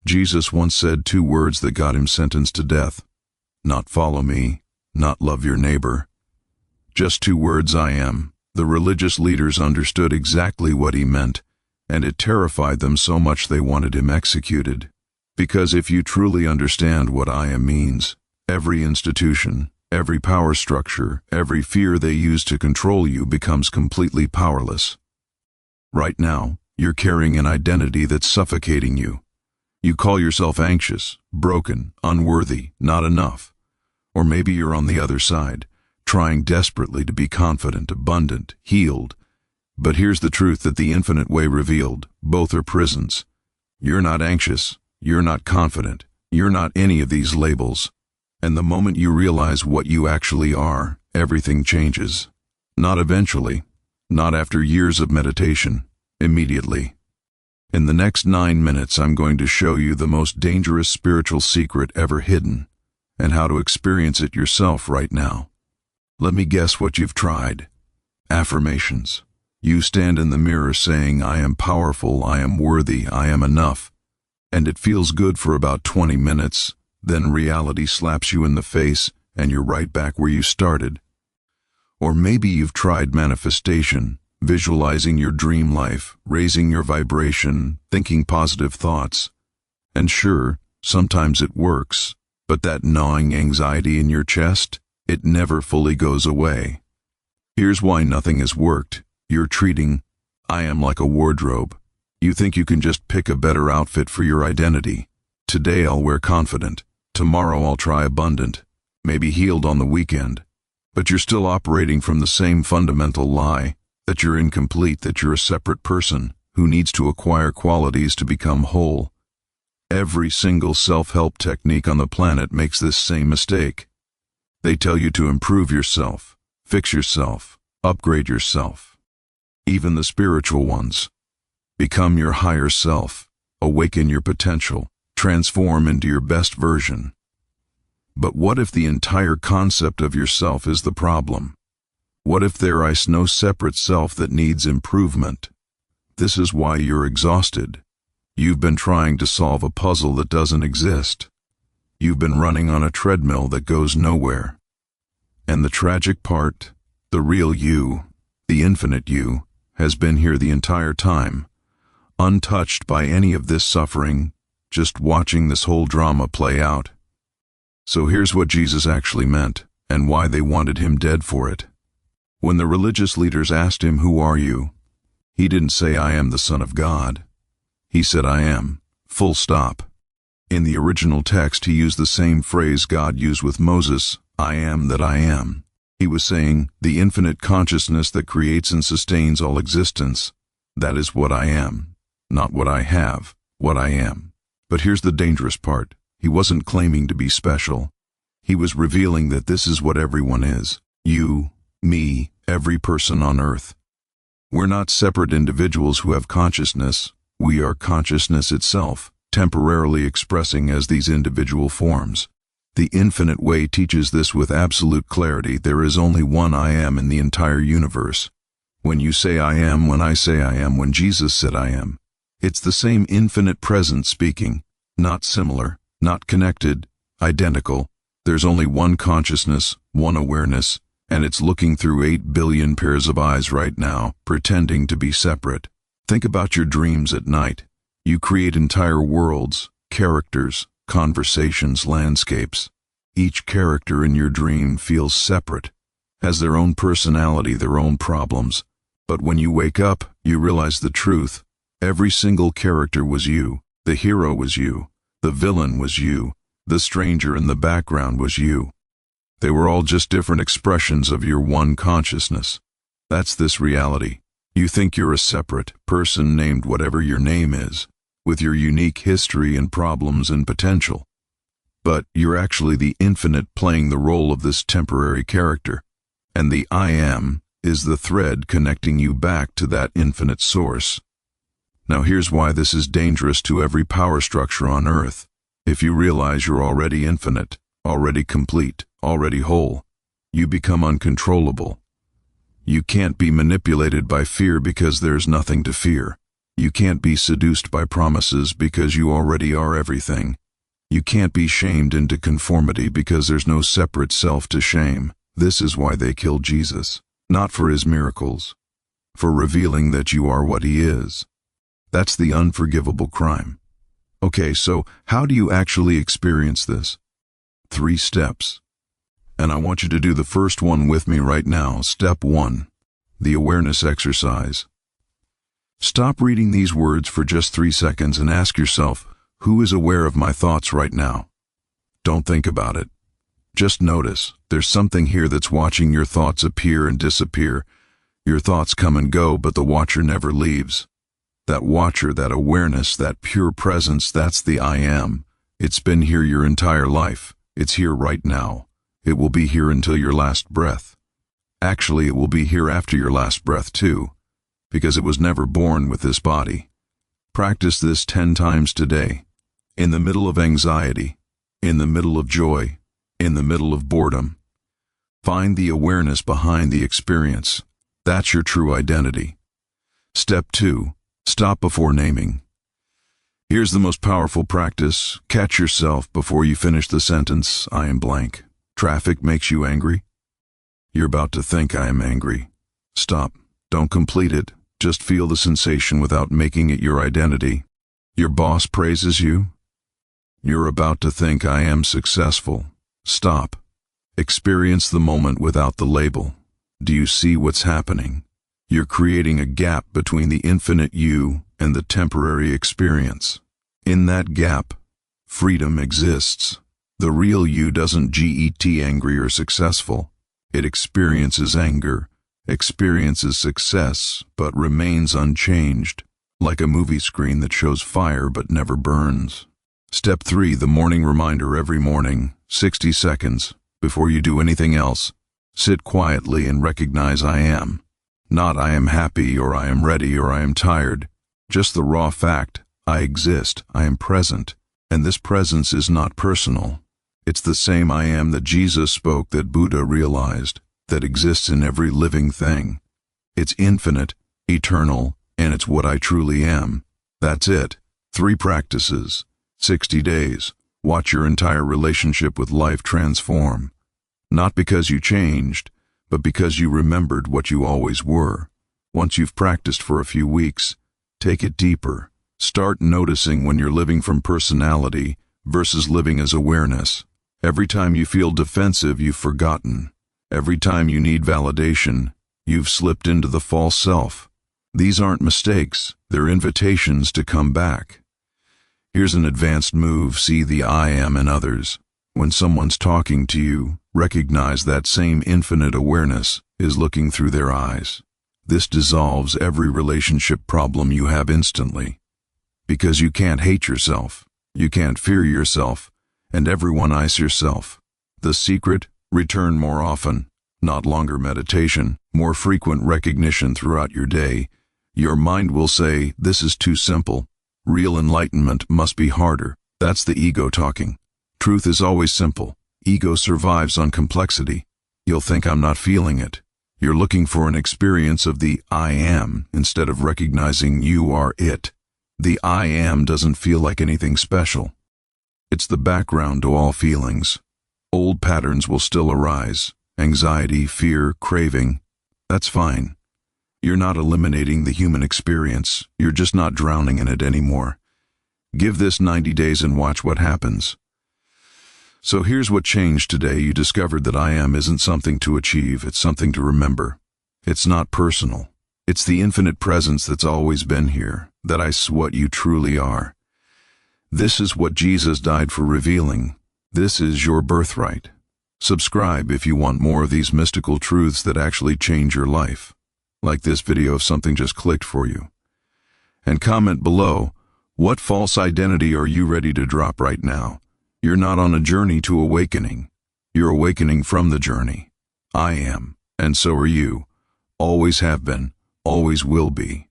Jesus once said 2 words that got him sentenced to death. Not follow me, not love your neighbor. Just 2 words, I am. The religious leaders understood exactly what he meant, and it terrified them so much they wanted him executed. Because if you truly understand what I am means, every institution, every power structure, every fear they use to control you becomes completely powerless. Right now, you're carrying an identity that's suffocating you. You call yourself anxious, broken, unworthy, not enough. Or maybe you're on the other side, trying desperately to be confident, abundant, healed. But here's the truth that the infinite way revealed. Both are prisons. You're not anxious. You're not confident. You're not any of these labels. And the moment you realize what you actually are, everything changes. Not eventually. Not after years of meditation. Immediately. In the next 9 minutes, I'm going to show you the most dangerous spiritual secret ever hidden, and how to experience it yourself right now. Let me guess what you've tried. Affirmations. You stand in the mirror saying, I am powerful, I am worthy, I am enough. And it feels good for about 20 minutes, then reality slaps you in the face and you're right back where you started. Or maybe you've tried manifestation, visualizing your dream life, raising your vibration, thinking positive thoughts. And sure, sometimes it works, but that gnawing anxiety in your chest, it never fully goes away. Here's why nothing has worked. You're treating I am like a wardrobe. You think you can just pick a better outfit for your identity. Today I'll wear confident. Tomorrow I'll try abundant. Maybe healed on the weekend. But you're still operating from the same fundamental lie, that you're incomplete, that you're a separate person who needs to acquire qualities to become whole. Every single self-help technique on the planet makes this same mistake. They tell you to improve yourself, fix yourself, upgrade yourself. Even the spiritual ones. Become your higher self, awaken your potential, transform into your best version. But what if the entire concept of yourself is the problem? What if there is no separate self that needs improvement? This is why you're exhausted. You've been trying to solve a puzzle that doesn't exist. You've been running on a treadmill that goes nowhere. And the tragic part, the real you, the infinite you, has been here the entire time, untouched by any of this suffering, just watching this whole drama play out. So here's what Jesus actually meant, and why they wanted him dead for it. When the religious leaders asked him, "Who are you?" he didn't say, "I am the Son of God." He said, "I am," full stop. In the original text, he used the same phrase God used with Moses, "I am that I am." He was saying, the infinite consciousness that creates and sustains all existence, that is what I am, not what I have, what I am. But here's the dangerous part. He wasn't claiming to be special. He was revealing that this is what everyone is. You, me, every person on earth. We're not separate individuals who have consciousness. We are consciousness itself, temporarily expressing as these individual forms. The infinite way teaches this with absolute clarity. There is only one I am in the entire universe. When you say I am, when I say I am, when Jesus said I am, it's the same infinite presence speaking, not similar, not connected, identical. There's only one consciousness, one awareness, and it's looking through 8 billion pairs of eyes right now, pretending to be separate. Think about your dreams at night. You create entire worlds, characters, conversations, landscapes. Each character in your dream feels separate, has their own personality, their own problems. But when you wake up, you realize the truth. Every single character was you. The hero was you. The villain was you. The stranger in the background was you. They were all just different expressions of your one consciousness. That's this reality. You think you're a separate person named whatever your name is, with your unique history and problems and potential. But you're actually the infinite playing the role of this temporary character. And the I am is the thread connecting you back to that infinite source. Now here's why this is dangerous to every power structure on earth. If you realize you're already infinite, already complete, already whole, you become uncontrollable. You can't be manipulated by fear because there's nothing to fear. You can't be seduced by promises because you already are everything. You can't be shamed into conformity because there's no separate self to shame. This is why they killed Jesus. Not for his miracles. For revealing that you are what he is. That's the unforgivable crime. Okay, so how do you actually experience this? 3 steps. And I want you to do the first one with me right now. Step 1. The awareness exercise. Stop reading these words for just 3 seconds and ask yourself, who is aware of my thoughts right now? Don't think about it. Just notice, there's something here that's watching your thoughts appear and disappear. Your thoughts come and go, but the watcher never leaves. That watcher, that awareness, that pure presence, that's the I am. It's been here your entire life. It's here right now. It will be here until your last breath. Actually, it will be here after your last breath too, because it was never born with this body. Practice this 10 times today. In the middle of anxiety, in the middle of joy, in the middle of boredom. Find the awareness behind the experience. That's your true identity. Step 2. Stop before naming. Here's the most powerful practice. Catch yourself before you finish the sentence, I am blank. Traffic makes you angry? You're about to think I am angry. Stop. Don't complete it. Just feel the sensation without making it your identity. Your boss praises you? You're about to think I am successful. Stop. Experience the moment without the label. Do you see what's happening? You're creating a gap between the infinite you and the temporary experience. In that gap, freedom exists. The real you doesn't get angry or successful. It experiences anger, experiences success, but remains unchanged, like a movie screen that shows fire but never burns. Step 3. The morning reminder. Every morning, 60 seconds, before you do anything else, sit quietly and recognize I am. Not I am happy or I am ready or I am tired. Just the raw fact, I exist, I am present, and this presence is not personal. It's the same I am that Jesus spoke, that Buddha realized, that exists in every living thing. It's infinite, eternal, and it's what I truly am. That's it. 3 practices. 60 days. Watch your entire relationship with life transform. Not because you changed, but because you remembered what you always were. Once you've practiced for a few weeks, take it deeper. Start noticing when you're living from personality versus living as awareness. Every time you feel defensive, you've forgotten. Every time you need validation, you've slipped into the false self. These aren't mistakes, they're invitations to come back. Here's an advanced move. See the I am in others. When someone's talking to you, recognize that same infinite awareness is looking through their eyes. This dissolves every relationship problem you have instantly. Because you can't hate yourself, you can't fear yourself, and everyone eyes yourself. The secret? Return more often. Not longer meditation, more frequent recognition throughout your day. Your mind will say, this is too simple. Real enlightenment must be harder. That's the ego talking. Truth is always simple. Ego survives on complexity. You'll think I'm not feeling it. You're looking for an experience of the I am instead of recognizing you are it. The I am doesn't feel like anything special. It's the background to all feelings. Old patterns will still arise. Anxiety, fear, craving. That's fine. You're not eliminating the human experience. You're just not drowning in it anymore. Give this 90 days and watch what happens. So here's what changed today. You discovered that I am isn't something to achieve, it's something to remember. It's not personal. It's the infinite presence that's always been here, that is what you truly are. This is what Jesus died for revealing. This is your birthright. Subscribe if you want more of these mystical truths that actually change your life. Like this video if something just clicked for you. And comment below, what false identity are you ready to drop right now? You're not on a journey to awakening. You're awakening from the journey. I am, and so are you. Always have been, always will be.